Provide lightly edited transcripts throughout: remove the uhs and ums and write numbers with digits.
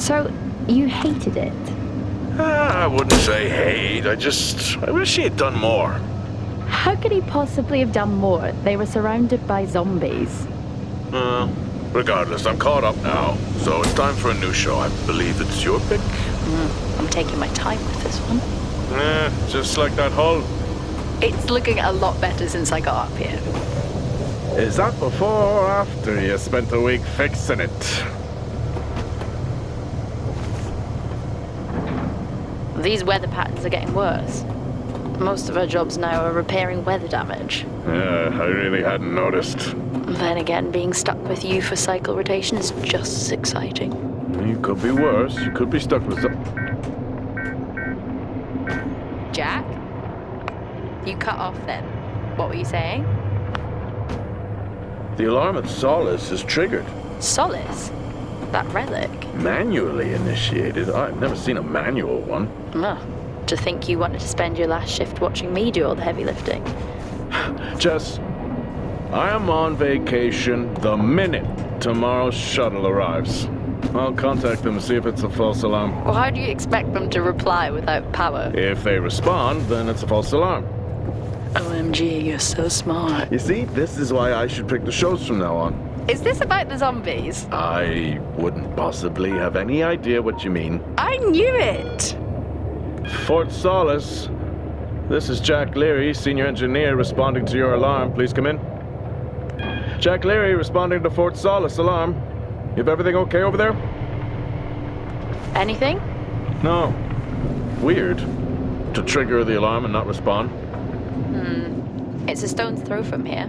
So, you hated it? I wouldn't say hate, I wish he had done more. How could he possibly have done more? They were surrounded by zombies. Regardless, I'm caught up now, so it's time for a new show. I believe it's your pick? I'm taking my time with this one. Just like that hull. It's looking a lot better since I got up here. Is that before or after you spent a week fixing it? These weather patterns are getting worse. Most of our jobs now are repairing weather damage. Yeah, I really hadn't noticed. Then again, being stuck with you for cycle rotation is just as exciting. You could be worse. You could be stuck with Jack? You cut off then. What were you saying? The alarm at Solis is triggered. Solis? That relic? Manually initiated? I've never seen a manual one. To think you wanted to spend your last shift watching me do all the heavy lifting. Jess, I am on vacation the minute tomorrow's shuttle arrives. I'll contact them and see if it's a false alarm. Well, how do you expect them to reply without power? If they respond, then it's a false alarm. OMG, you're so smart. You see, this is why I should pick the shows from now on. Is this about the zombies? I wouldn't possibly have any idea what you mean. I knew it! Fort Solis. This is Jack Leary, senior engineer, responding to your alarm. Please come in. Jack Leary, responding to Fort Solis alarm. You have everything okay over there? Anything? No. Weird. To trigger the alarm and not respond. It's a stone's throw from here.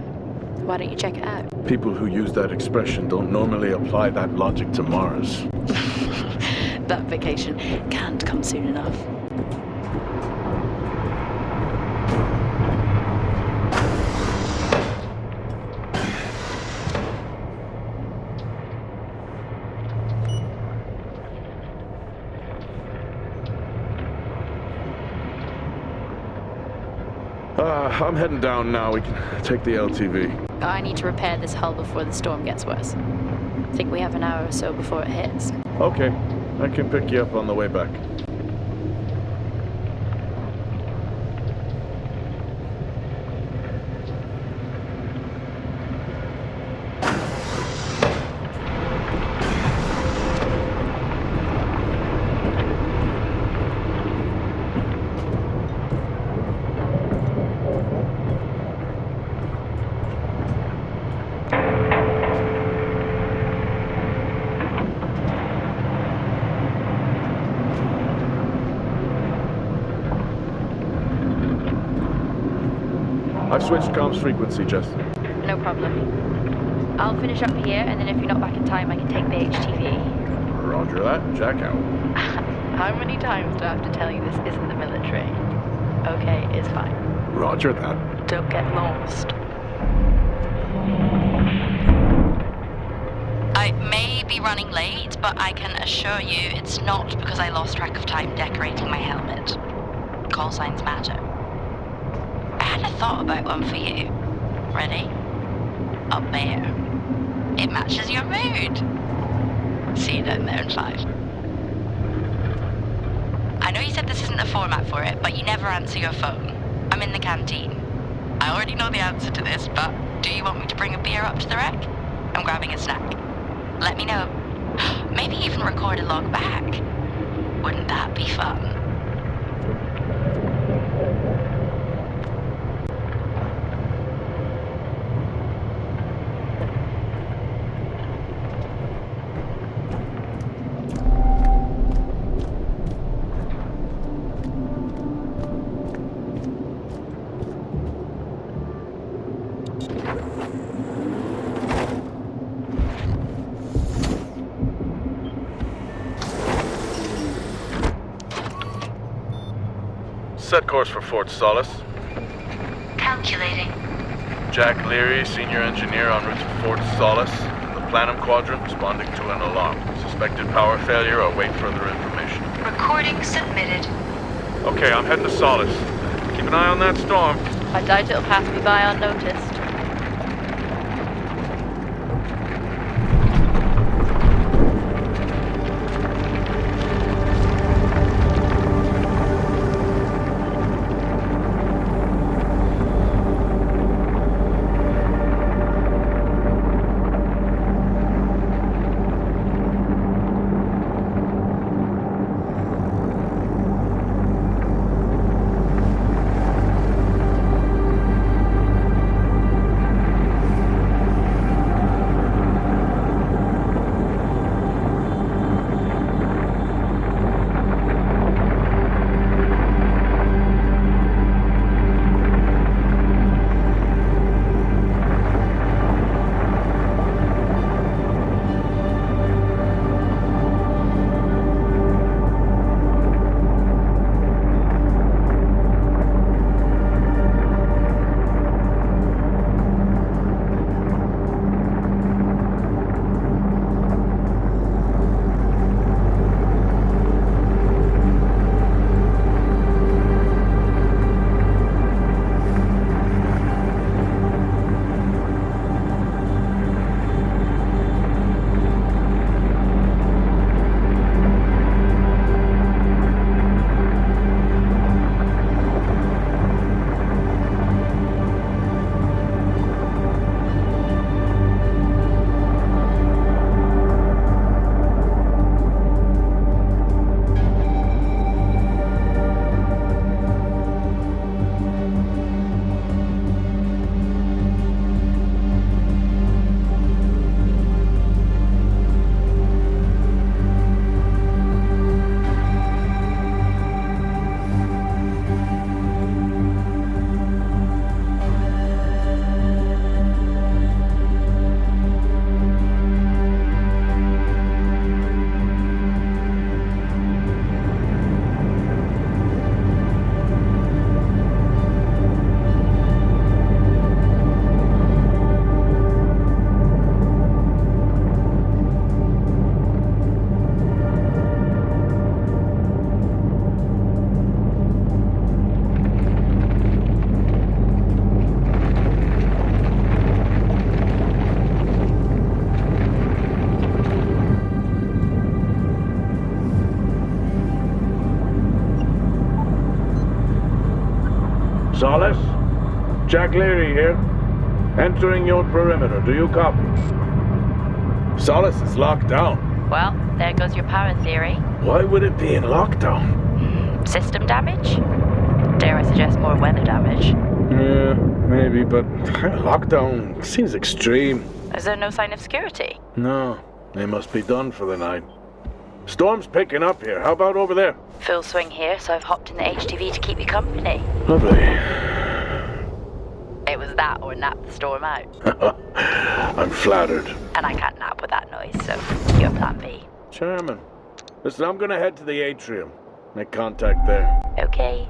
Why don't you check it out? People who use that expression don't normally apply that logic to Mars. That vacation can't come soon enough. I'm heading down now. We can take the LTV. I need to repair this hull before the storm gets worse. I think we have an hour or so before it hits. Okay. I can pick you up on the way back. I've switched comms frequency, Jess. No problem. I'll finish up here, and then if you're not back in time, I can take the HTV. Roger that. Jack out. How many times do I have to tell you this isn't the military? Okay, it's fine. Roger that. Don't get lost. I may be running late, but I can assure you it's not because I lost track of time decorating my helmet. Call signs matter. I had a thought about one for you. Ready? Up there. It matches your mood. See you down there in 5. I know you said this isn't the format for it, but you never answer your phone. I'm in the canteen. I already know the answer to this, but do you want me to bring a beer up to the wreck? I'm grabbing a snack. Let me know. Maybe even record a log back. Wouldn't that be fun? Set course for Fort Solis. Calculating. Jack Leary, senior engineer en route to Fort Solis. The Planum Quadrant responding to an alarm. Suspected power failure. Await further information. Recording submitted. Okay, I'm heading to Solis. Keep an eye on that storm. I doubt it'll pass me by unnoticed. Solis? Jack Leary here. Entering your perimeter. Do you copy? Solis is locked down. Well, there goes your power theory. Why would it be in lockdown? System damage? Dare I suggest more weather damage? Yeah, maybe, but lockdown seems extreme. Is there no sign of security? No, they must be done for the night. Storm's picking up here. How about over there? Full swing here, so I've hopped in the HTV to keep you company. Lovely. It was that or nap the storm out. I'm flattered. And I can't nap with that noise, so your plan B. Charming. Listen, I'm gonna head to the atrium. Make contact there. Okay.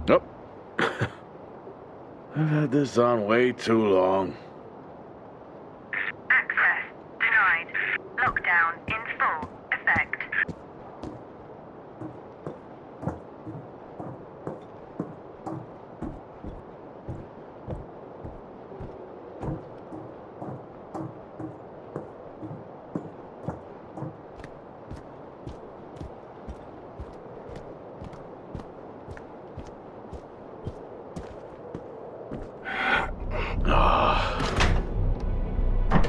Nope. I've had this on way too long. Access denied. Lockdown in full effect.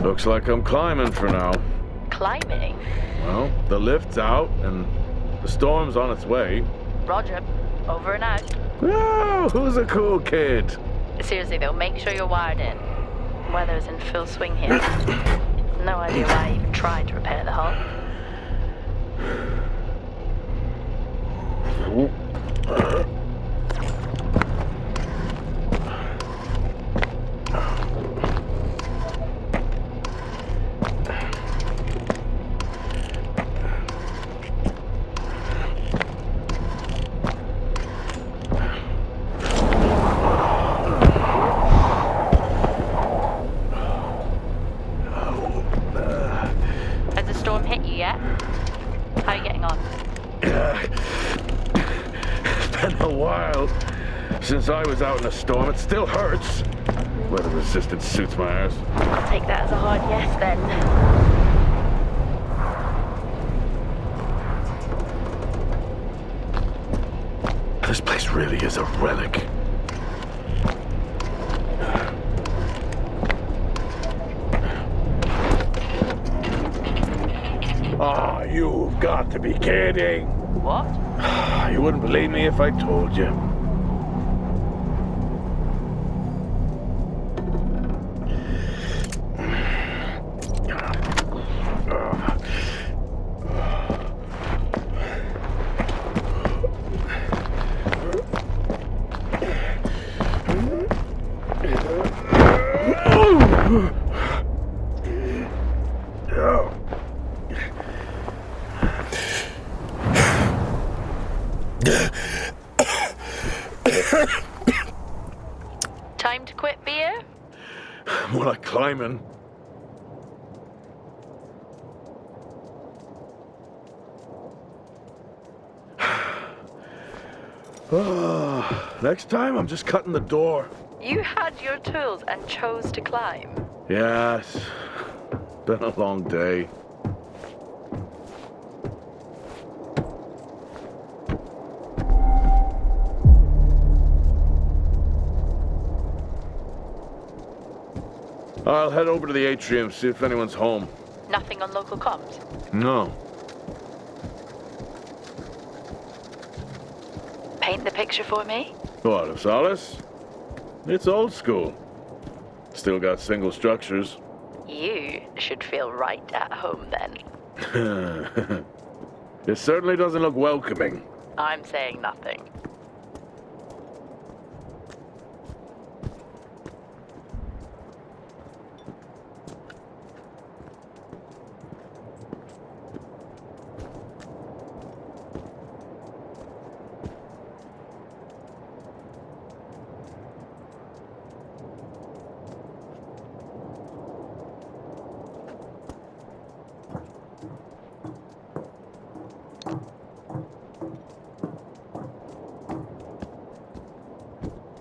Looks like I'm climbing for now. Climbing? Well, the lift's out and the storm's on its way. Roger. Over and out. Oh, who's a cool kid? Seriously though, make sure you're wired in. Weather's in full swing here. No idea why I even tried to repair the hull. Has the storm hit you yet? How are you getting on? It's been a while since I was out in a storm. It still hurts. Weather resistance suits my ass. I'll take that as a hard yes then. This place really is a relic. Ah, you've got to be kidding. What? You wouldn't believe me if I told you. Time to quit beer? More like climbing. Next time I'm just cutting the door. You had your tools and chose to climb. Yes. Been a long day. I'll head over to the atrium, see if anyone's home. Nothing on local comms? No. Paint the picture for me? What, of Solis? It's old school. Still got single structures. You should feel right at home then. It certainly doesn't look welcoming. I'm saying nothing.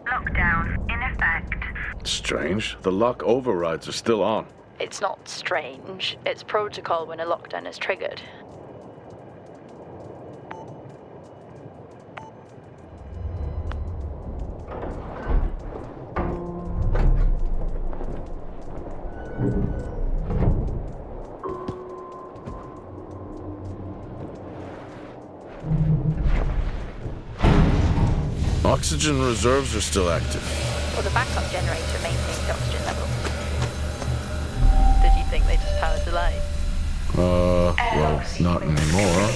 Lockdown in effect. Strange. The lock overrides are still on. It's not strange. It's protocol when a lockdown is triggered. Oxygen reserves are still active. Well, the backup generator maintains the oxygen level. Did you think they just powered the light? Well, not anymore.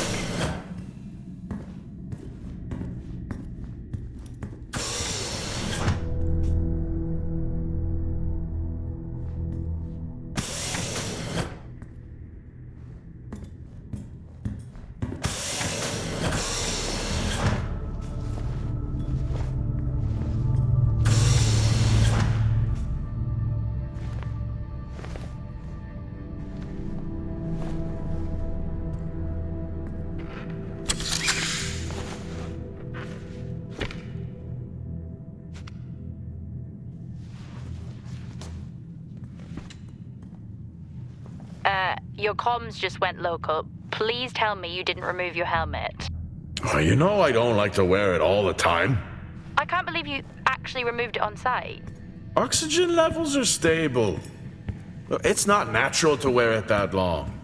Your comms just went local. Please tell me you didn't remove your helmet. Oh, you know I don't like to wear it all the time. I can't believe you actually removed it on site. Oxygen levels are stable. It's not natural to wear it that long.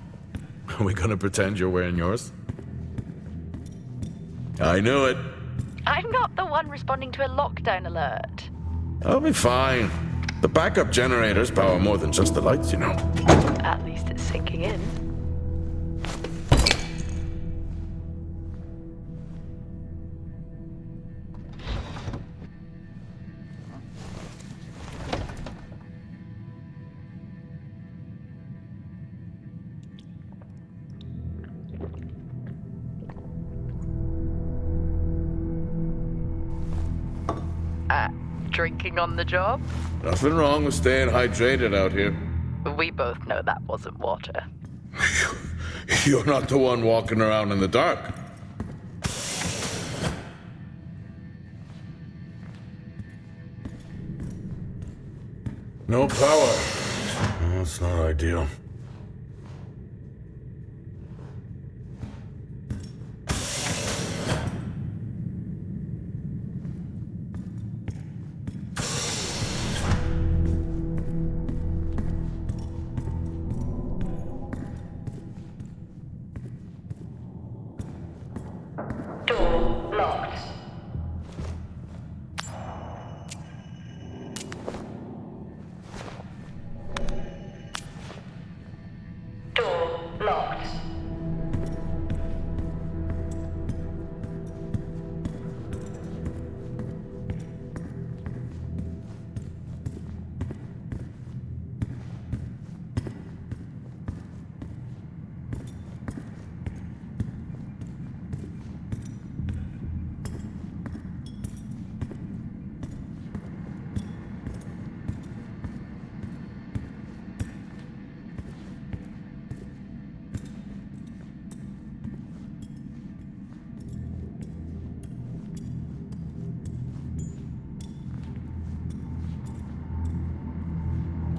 Are we gonna pretend you're wearing yours? I knew it. I'm not the one responding to a lockdown alert. I'll be fine. The backup generators power more than just the lights, you know. At least it's sinking in. Drinking on the job? Nothing wrong with staying hydrated out here. We both know that wasn't water. You're not the one walking around in the dark. No power. That's not ideal. Door locked. Door locked.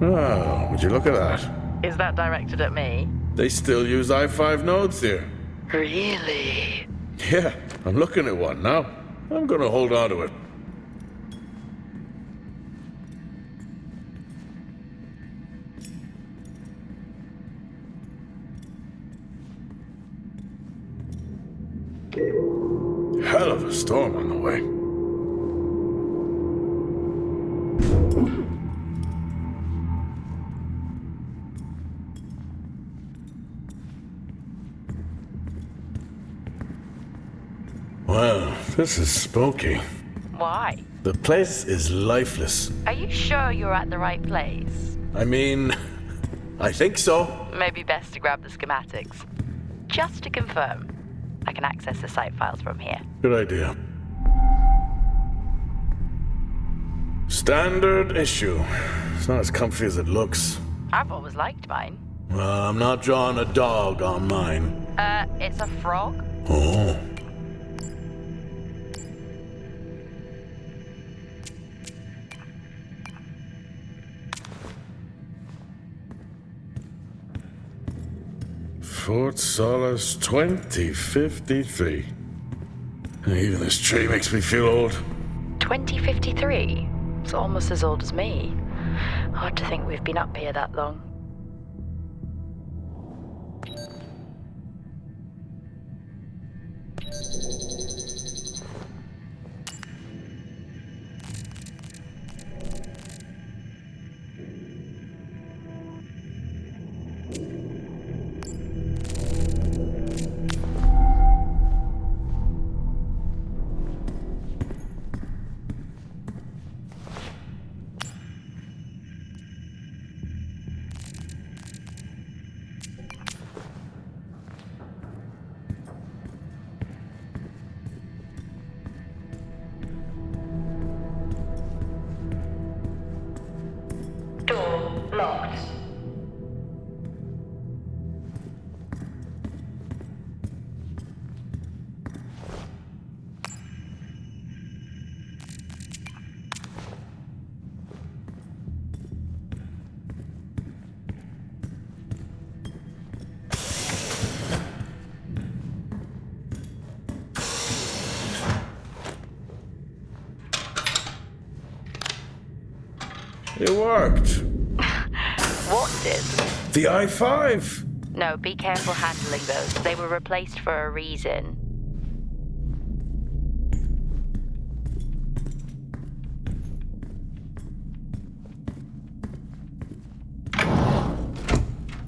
Oh, would you look at that? Is that directed at me? They still use i5 nodes here. Really? Yeah, I'm looking at one now. I'm gonna hold on to it. Storm on the way. Well, this is spooky. Why? The place is lifeless. Are you sure you're at the right place? I mean, I think so. Maybe best to grab the schematics. Just to confirm, I can access the site files from here. Good idea. Standard issue. It's not as comfy as it looks. I've always liked mine. Well, I'm not drawing a dog on mine. It's a frog. Oh. Fort Solis 2053. Even this tree makes me feel old. 2053? It's almost as old as me. Hard to think we've been up here that long. Door locked. It worked. What did? The I-5. No, be careful handling those. They were replaced for a reason.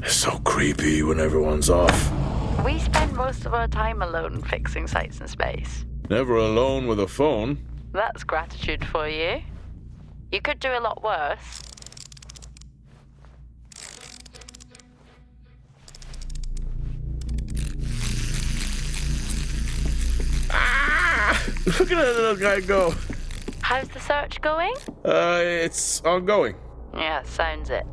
It's so creepy when everyone's off. We spend most of our time alone fixing sites in space. Never alone with a phone. That's gratitude for you. You could do a lot worse. Look at that little guy go. How's the search going? It's ongoing. Yeah, sounds it.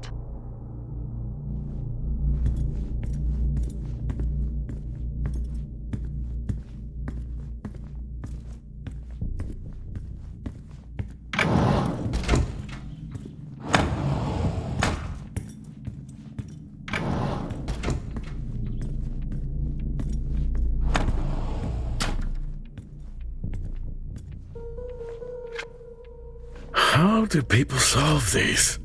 How do people solve these?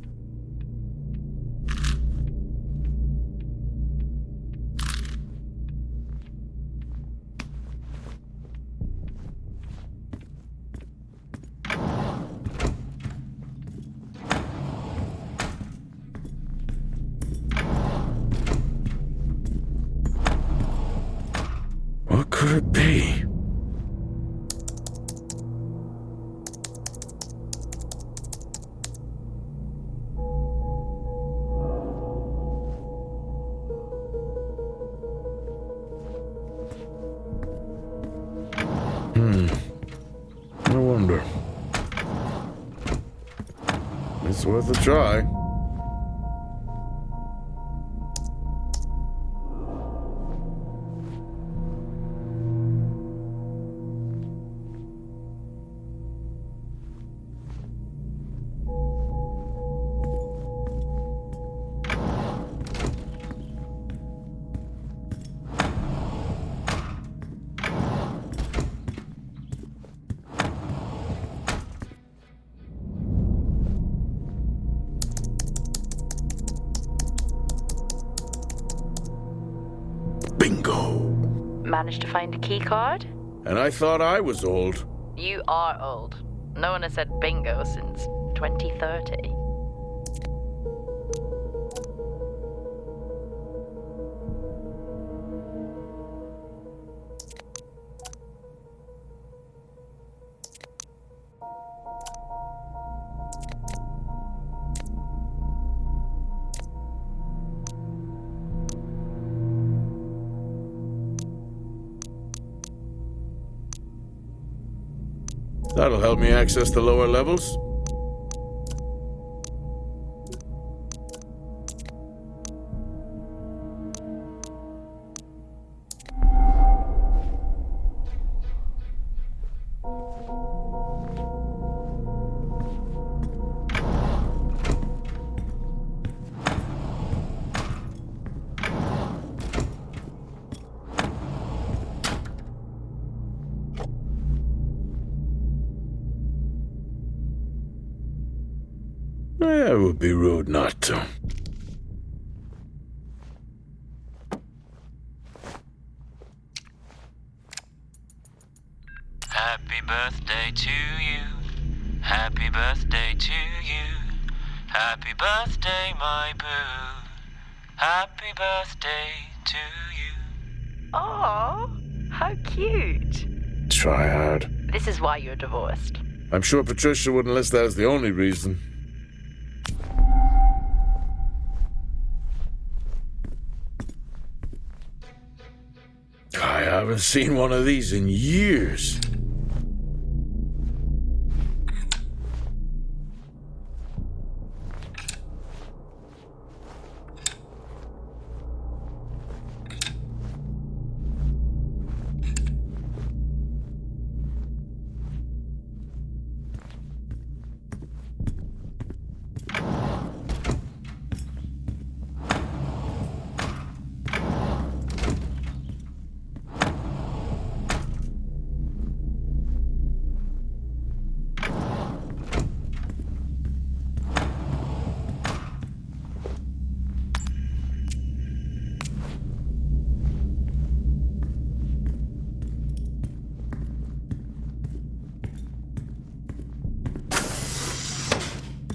What could it be? I wonder. It's worth a try. Bingo! Managed to find a key card? And I thought I was old. You are old. No one has said bingo since 2030. That'll help me access the lower levels. It would be rude not to. Happy birthday to you. Happy birthday to you. Happy birthday, my boo. Happy birthday to you. Aww, how cute. Try hard. This is why you're divorced. I'm sure Patricia wouldn't list that as the only reason. I haven't seen one of these in years.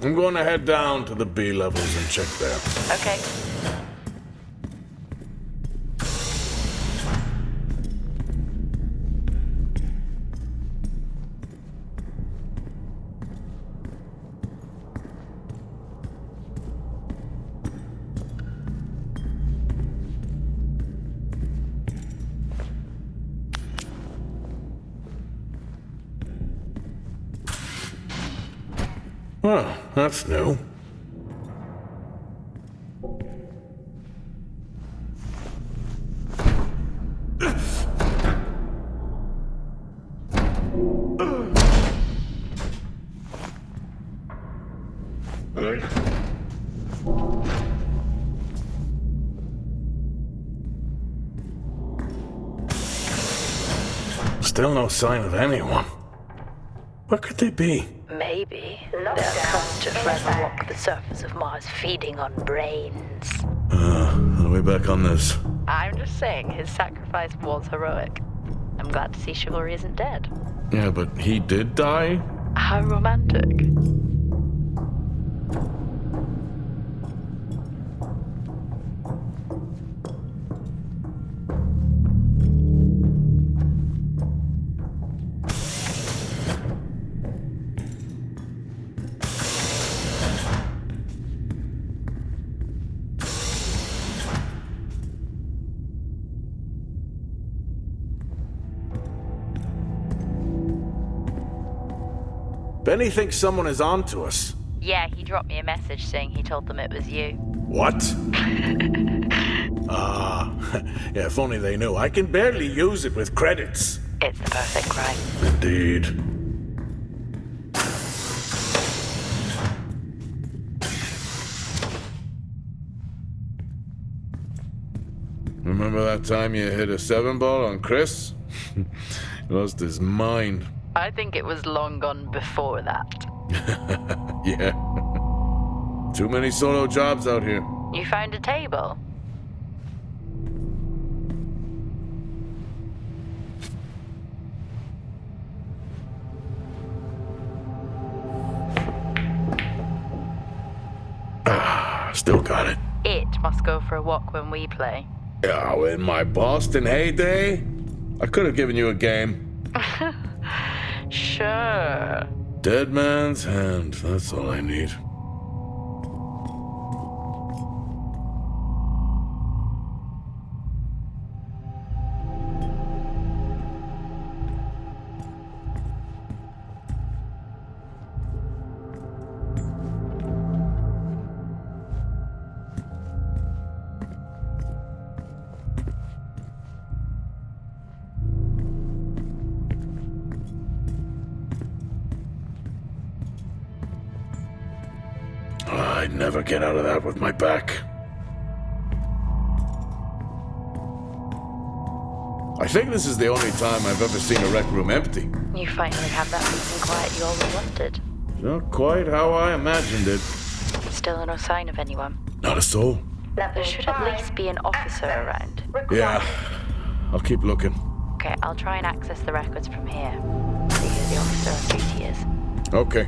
I'm going to head down to the B levels and check there. Okay. Well, that's new. Still no sign of anyone. Where could they be? Maybe they'll come to forever walk the surface of Mars feeding on brains. Are we back on this? I'm just saying his sacrifice was heroic. I'm glad to see chivalry isn't dead. Yeah, but he did die? How romantic. Benny thinks someone is on to us. Yeah, he dropped me a message saying he told them it was you. What? Yeah, if only they knew. I can barely use it with credits. It's the perfect crime. Indeed. Remember that time you hit a 7-ball on Chris? He lost his mind. I think it was long gone before that. Yeah. Too many solo jobs out here. You found a table? Still got it. It must go for a walk when we play. Oh, in my Boston heyday, I could have given you a game. Sure. Dead man's hand, that's all I need. I'd never get out of that with my back. I think this is the only time I've ever seen a rec room empty. You finally have that peace and quiet you always wanted. Not quite how I imagined it. Still no sign of anyone. Not a soul. There should at least be an officer around. Yeah, I'll keep looking. Okay, I'll try and access the records from here. See who the officer on duty is. Okay.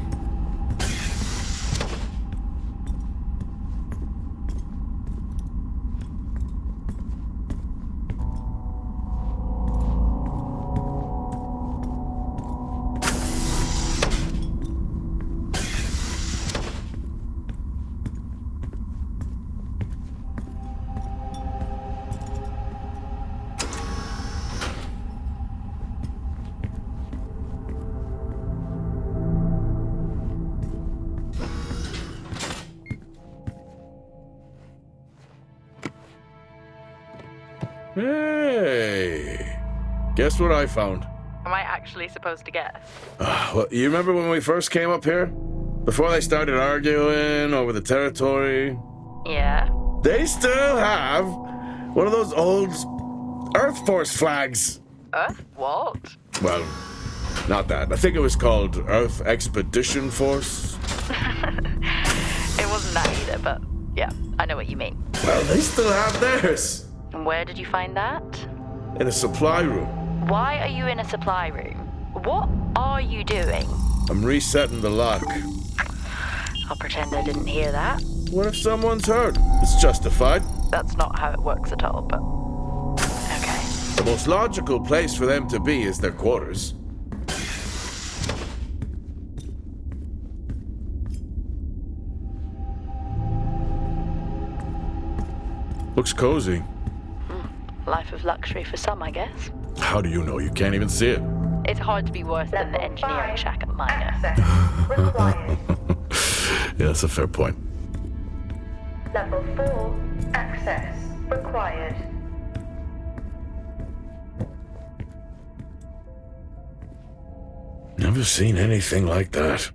Hey, guess what I found? Am I actually supposed to guess? Well, you remember when we first came up here? Before they started arguing over the territory? Yeah. They still have one of those old Earth Force flags. Earth what? Well, not that. I think it was called Earth Expedition Force. It wasn't that either, but yeah, I know what you mean. Well, they still have theirs. And where did you find that? In a supply room. Why are you in a supply room? What are you doing? I'm resetting the lock. I'll pretend I didn't hear that. What if someone's hurt? It's justified. That's not how it works at all, but... Okay. The most logical place for them to be is their quarters. Looks cozy. Life of luxury for some, I guess. How do you know? You can't even see it. It's hard to be worse than the engineering shack at Miner. Required. Yeah, that's a fair point. Level 4. Access required. Never seen anything like that.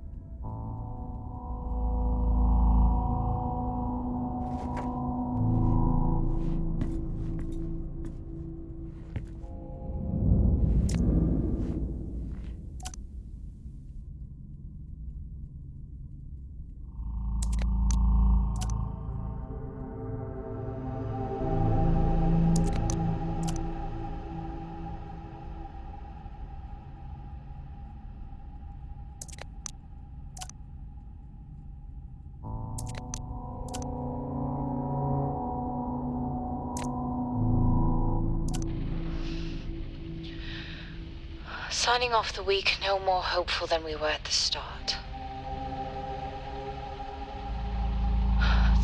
Signing off the week no more hopeful than we were at the start.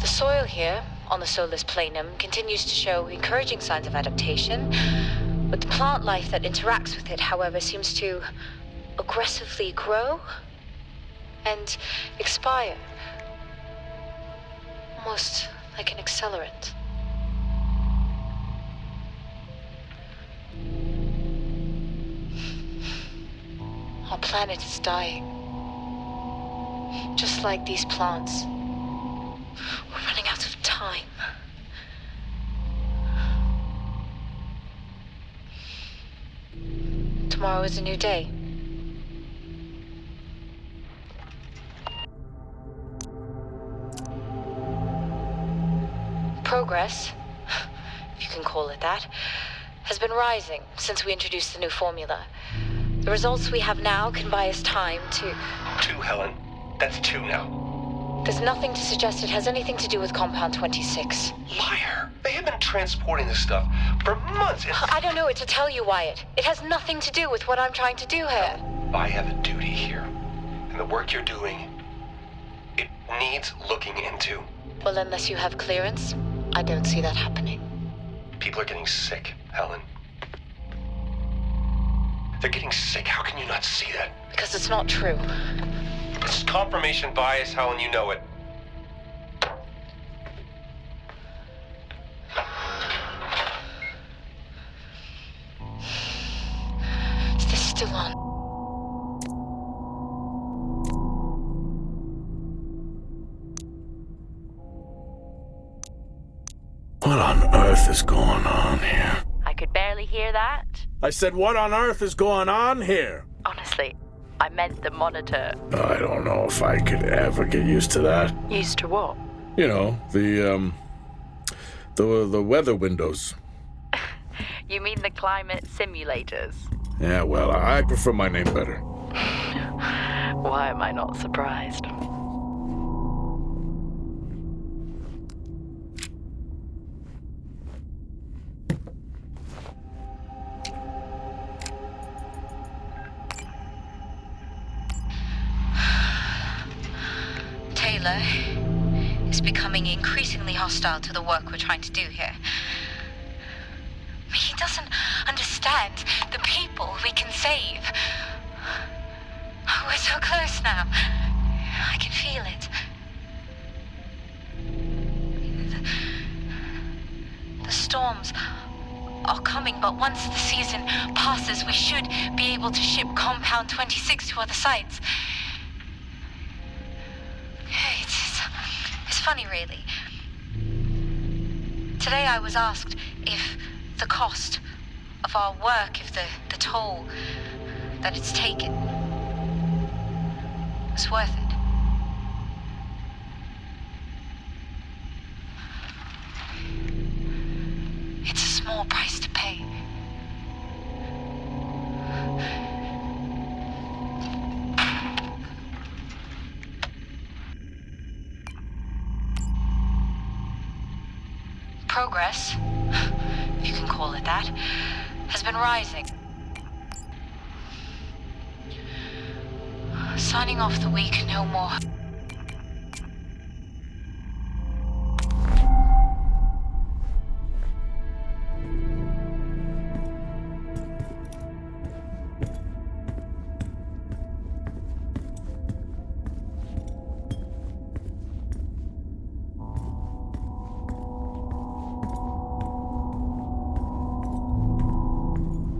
The soil here, on the Solis Planum, continues to show encouraging signs of adaptation, but the plant life that interacts with it, however, seems to aggressively grow and expire. Almost like an accelerant. Our planet is dying. Just like these plants. We're running out of time. Tomorrow is a new day. Progress, if you can call it that, has been rising since we introduced the new formula. The results we have now can buy us time to... 2, Helen. That's 2 now. There's nothing to suggest it has anything to do with Compound 26. Liar. They have been transporting this stuff for months. I don't know what to tell you, Wyatt. It has nothing to do with what I'm trying to do here. I have a duty here. And the work you're doing, it needs looking into. Well, unless you have clearance, I don't see that happening. People are getting sick, Helen. They're getting sick. How can you not see that? Because it's not true. It's confirmation bias, Helen. You know it. Is this still on? What on earth is going on here? I could barely hear that. I said, what on earth is going on here? Honestly, I meant the monitor. I don't know if I could ever get used to that. Used to what? You know, the weather windows. You mean the climate simulators? Yeah, well, I prefer my name better. Why am I not surprised? Taylor is becoming increasingly hostile to the work we're trying to do here. He doesn't understand the people we can save. We're so close now. I can feel it. The storms are coming, but once the season passes, we should be able to ship Compound 26 to other sites. It's funny, really. Today I was asked if the cost of our work, if the toll that it's taken was worth it. It's a small price to pay. Progress, if you can call it that, has been rising. Signing off the week no more.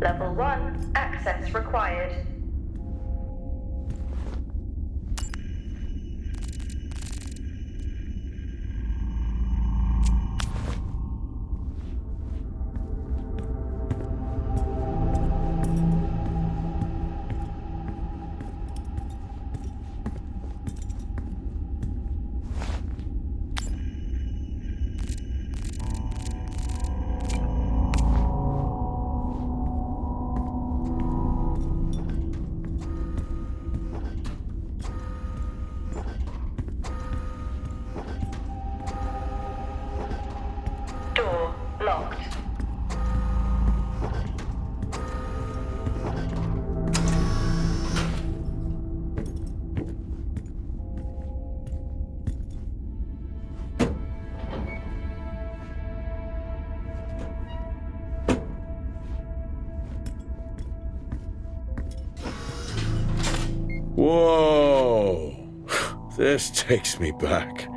Level 1, access required. Door locked. Whoa! This takes me back.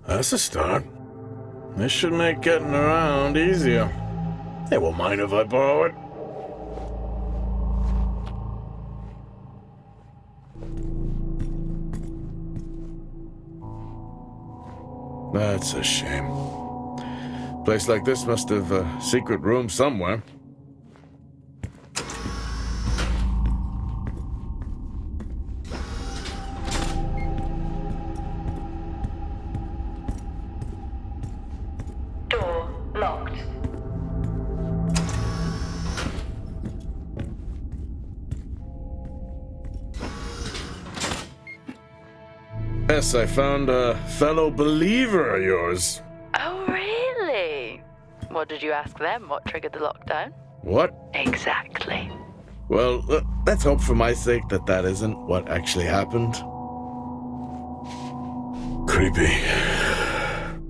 That's a start. This should make getting around easier. They won't mind if I borrow it. That's a shame. Place like this must have a secret room somewhere. Yes, I found a fellow believer of yours. Oh, really? What did you ask them? What triggered the lockdown? What? Exactly. Well, let's hope for my sake that that isn't what actually happened. Creepy.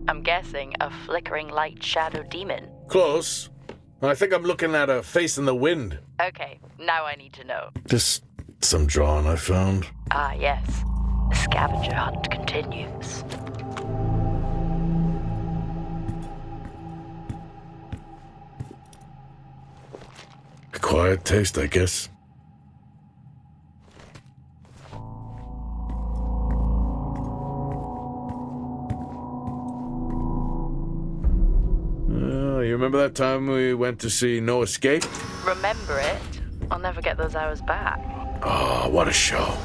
I'm guessing a flickering light shadow demon. Close. I think I'm looking at a face in the wind. Okay, now I need to know. Just some drawing I found. Ah, yes. The scavenger hunt continues. Quiet taste, I guess. You remember that time we went to see No Escape? Remember it? I'll never get those hours back. Oh, what a show.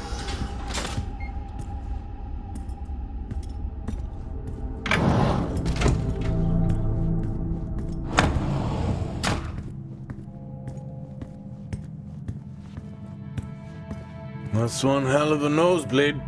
That's one hell of a nosebleed.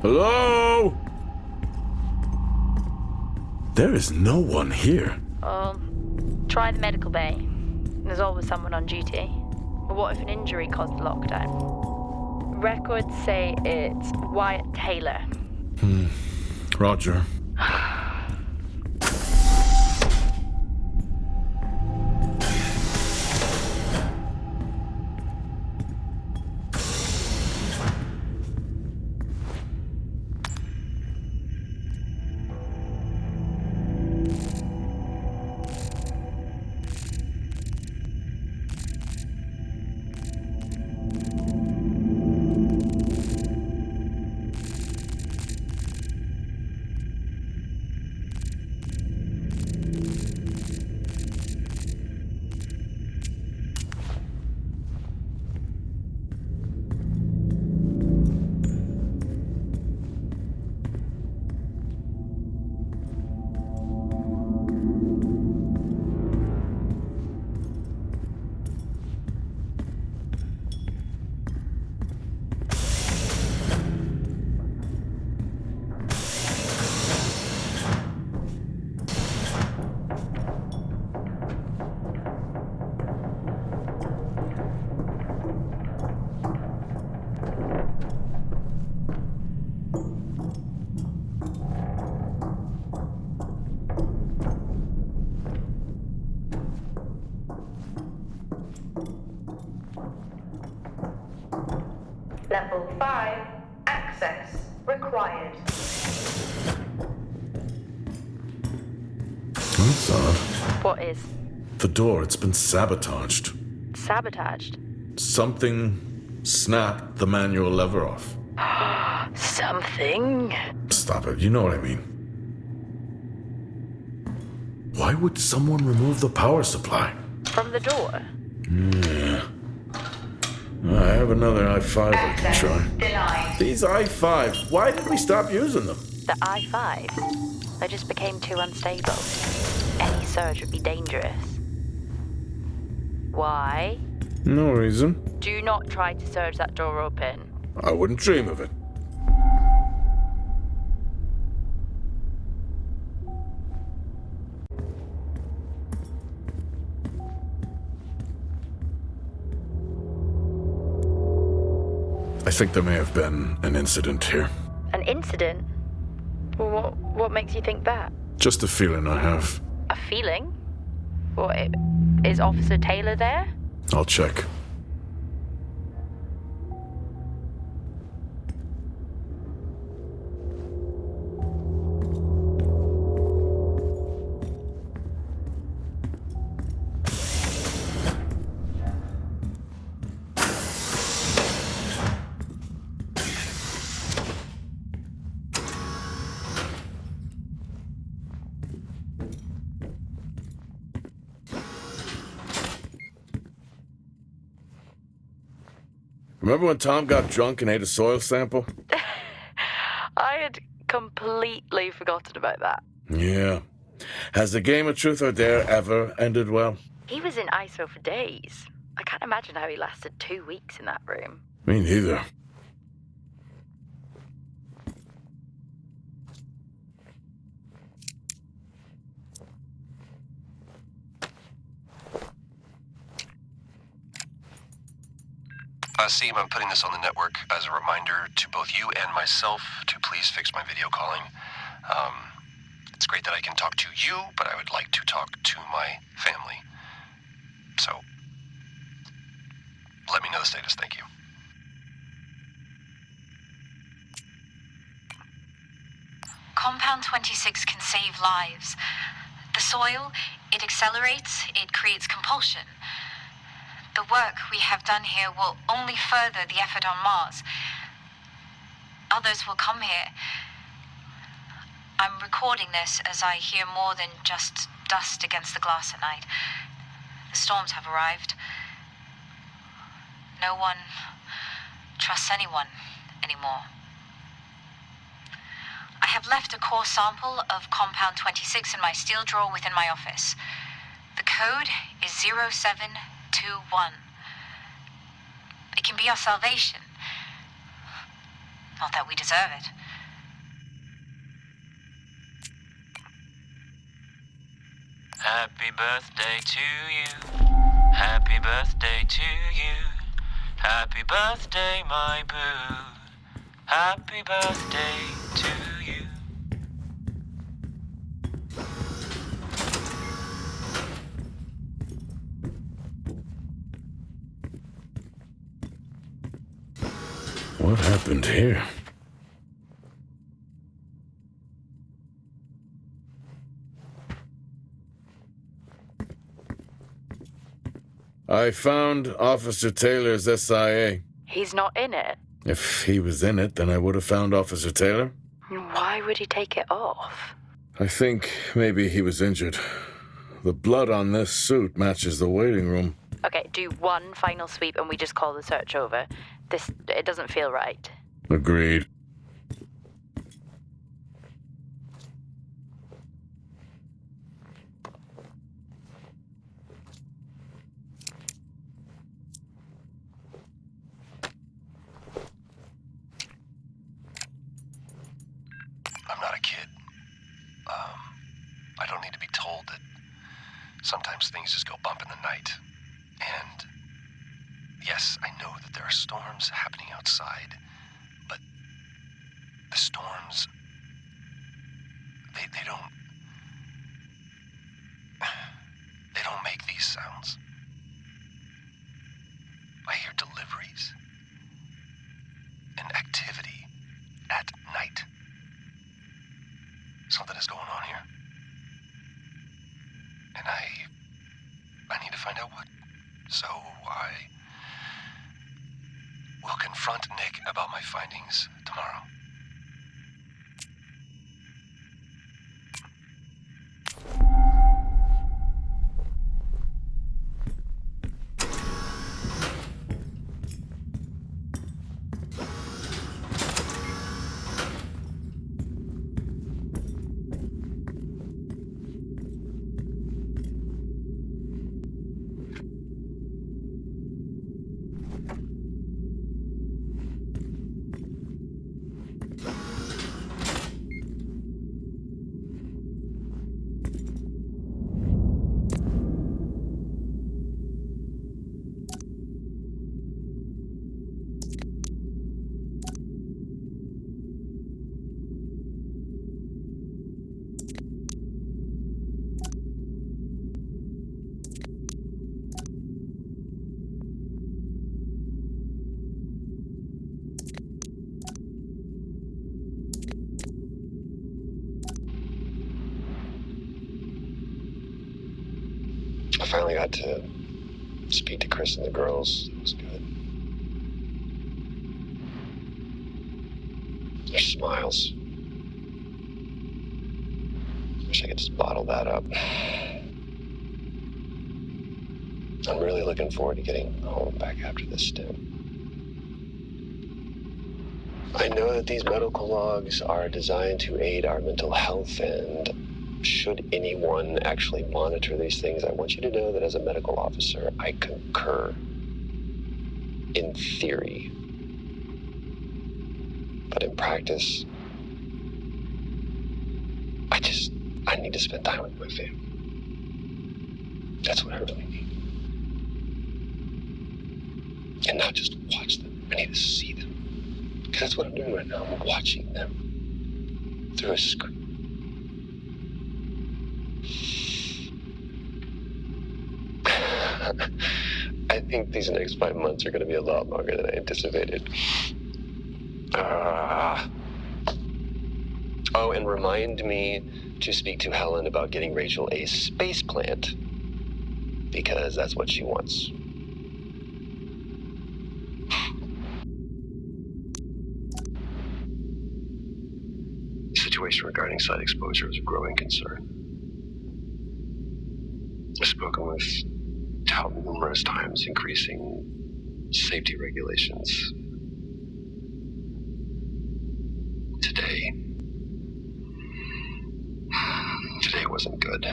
Hello? There is no one here. Try the medical bay. There's always someone on duty. But what if an injury caused the lockdown? Records say it's Wyatt Taylor. Roger. Level 5, access required. That's odd. What is? The door, it's been sabotaged. Sabotaged? Something snapped the manual lever off. Something? Stop it, you know what I mean. Why would someone remove the power supply? From the door? Yeah. I have another i5 I can try. Denied. These i5s, why did we stop using them? The I-5? They just became too unstable. Any surge would be dangerous. Why? No reason. Do not try to surge that door open. I wouldn't dream of it. I think there may have been an incident here. An incident? Well, what makes you think that? Just a feeling I have. A feeling? What, is Officer Taylor there? I'll check. Remember when Tom got drunk and ate a soil sample? I had completely forgotten about that. Yeah. Has the game of truth or dare ever ended well? He was in ISO for days. I can't imagine how he lasted 2 weeks in that room. Me neither. Seem, I'm putting this on the network as a reminder to both you and myself to please fix my video calling. It's great that I can talk to you, but I would like to talk to my family. So, let me know the status. Thank you. Compound 26 can save lives. The soil, it accelerates, it creates compulsion. The work we have done here will only further the effort on Mars. Others will come here. I'm recording this as I hear more than just dust against the glass at night. The storms have arrived. No one trusts anyone anymore. I have left a core sample of Compound 26 in my steel drawer within my office. The code is 0721. It can be our salvation. Not that we deserve it. Happy birthday to you. Happy birthday to you. Happy birthday, my boo. Happy birthday to you. What happened here? I found Officer Taylor's SIA. He's not in it. If he was in it, then I would have found Officer Taylor. Why would he take it off? I think maybe he was injured. The blood on this suit matches the waiting room. Okay, do one final sweep and we just call the search over. It doesn't feel right. Agreed. I'm not a kid. I don't need to be told that sometimes things just go bump in the night. And yes, I know that there are storms happening outside, but the storms, they don't make these sounds. I hear deliveries and activity at night. Something is going on here. And I need to find out what. So I will confront Nick about my findings tomorrow. I finally got to speak to Chris and the girls. It was good. Their smiles. Wish I could just bottle that up. I'm really looking forward to getting home back after this stint. I know that these medical logs are designed to aid our mental health, and should anyone actually monitor these things, I want you to know that as a medical officer, I concur. In theory. But in practice, I need to spend time with my family. That's what I really need. And not just watch them. I need to see them. Because that's what I'm doing right now. I'm watching them through a screen. I think these next 5 months are going to be a lot longer than I anticipated. Oh, and remind me to speak to Helen about getting Rachel a space plant, because that's what she wants. The situation regarding site exposure is a growing concern. I've spoken with Tout numerous times, increasing safety regulations. Today wasn't good.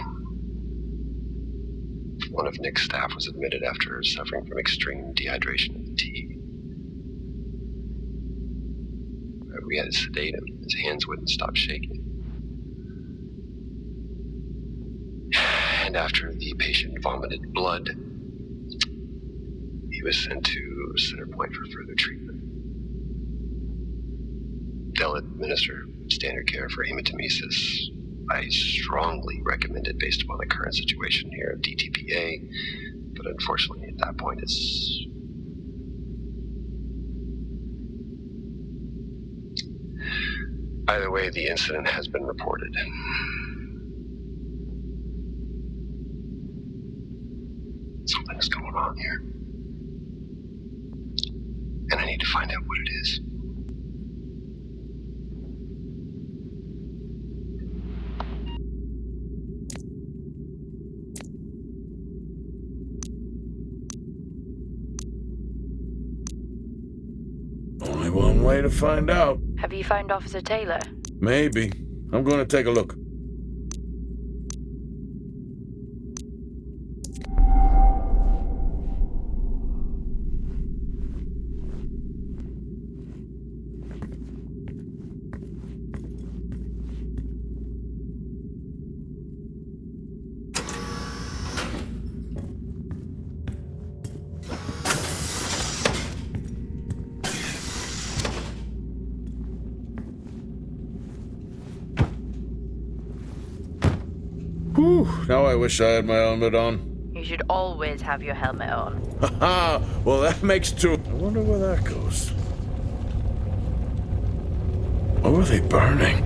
One of Nick's staff was admitted after suffering from extreme dehydration and fatigue. We had to sedate him. His hands wouldn't stop shaking. And after the patient vomited blood, he was sent to Center Point for further treatment. They'll administer standard care for hematemesis. I strongly recommend it based upon the current situation here at DTPA, but unfortunately at that point it's... Either way, the incident has been reported. Something's going on here. And I need to find out what it is. Only one way to find out. Have you found Officer Taylor? Maybe. I'm going to take a look. Whew, now I wish I had my helmet on. You should always have your helmet on. Haha, well that makes two. I wonder where that goes. What were they burning?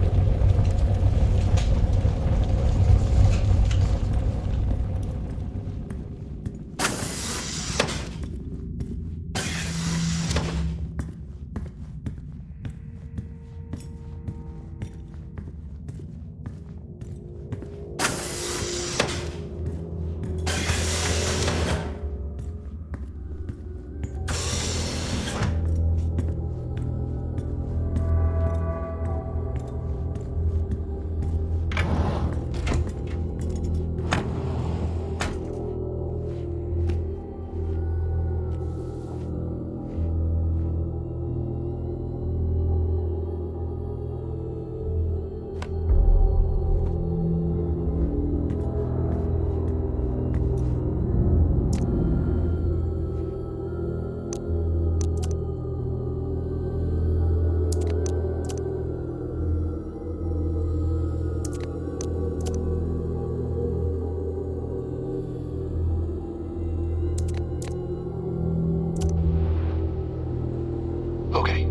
Okay,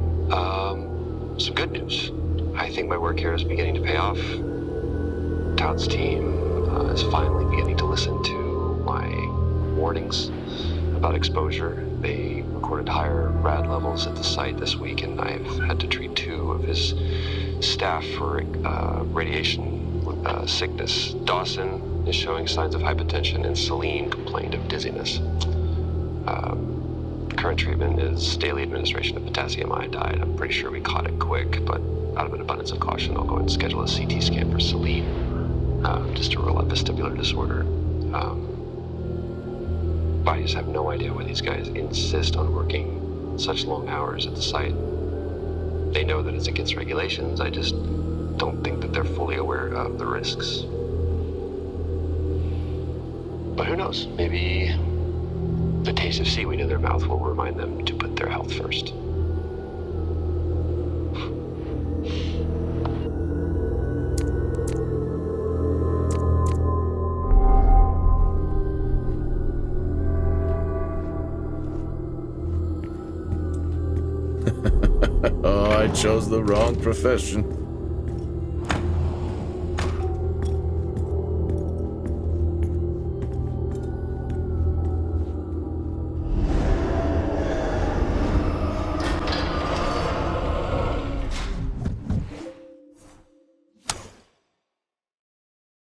some good news. I think my work here is beginning to pay off. Tout's team is finally beginning to listen to my warnings about exposure. They recorded higher rad levels at the site this week, and I've had to treat 2 of his staff for radiation sickness. Dawson is showing signs of hypotension, and Celine complained of dizziness. Current treatment is daily administration of potassium iodide. I'm pretty sure we caught it quick, but out of an abundance of caution, I'll go and schedule a CT scan for Celine, just to rule out vestibular disorder. I just have no idea why these guys insist on working such long hours at the site. They know that it's against regulations. I just don't think that they're fully aware of the risks. But who knows? Maybe the taste of seaweed in their mouth will remind them to put their health first. Oh, I chose the wrong profession.